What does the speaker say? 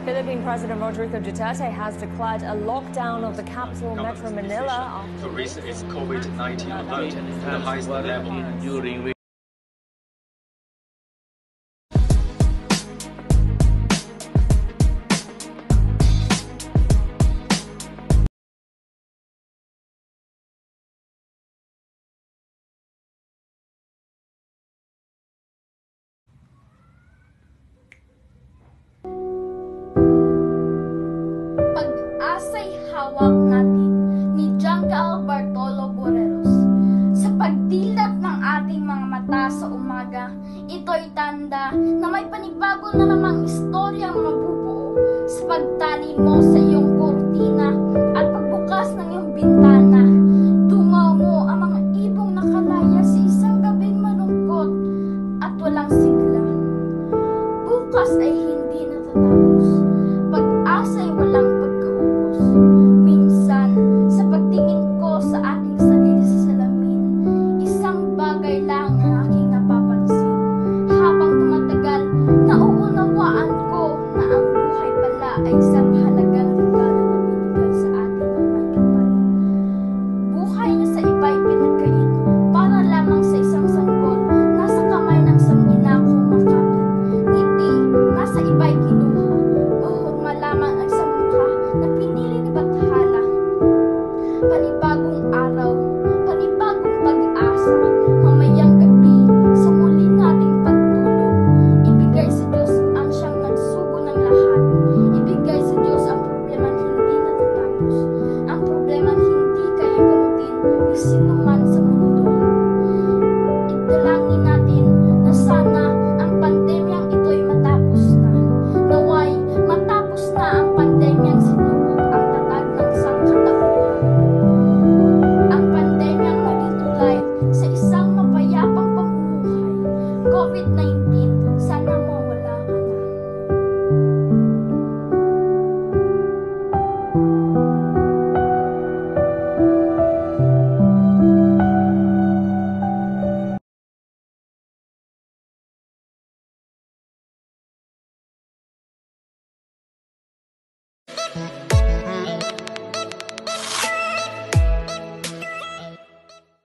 Philippine President Rodrigo Duterte has declared a lockdown of the capital, Metro Manila, to raise its COVID-19 alert to the highest level. Pag-asa'y hawak natin ni Giancarlo Bartolo Borreros. Sa pagdilat ng ating mga mata sa umaga, ito'y tanda na may panibago na namang istoryang mabubuo sa pagtali mo sa iyong kortina at pagbukas ng iyong bintana. Tungaw mo ang mga ibong nakalaya sa isang gabing malungkot at walang sigla. Bukas ay hindi natatapos. Pag-asa'y walang pagkaubos. Minsan, sa pagtingin ko sa aking sarili sa salamin, isang bagay lang ang aking napapansin. Habang tumatagal, nauunawaan ko na ang buhay pala ay isang halagang regalo na binigay sa atin ng may kapal. Buhay niya sa iba'y pinagkait para lamang sa isang sanggol. Nasa kamay ng isang ina kumakapit. Ngiti, nasa iba'y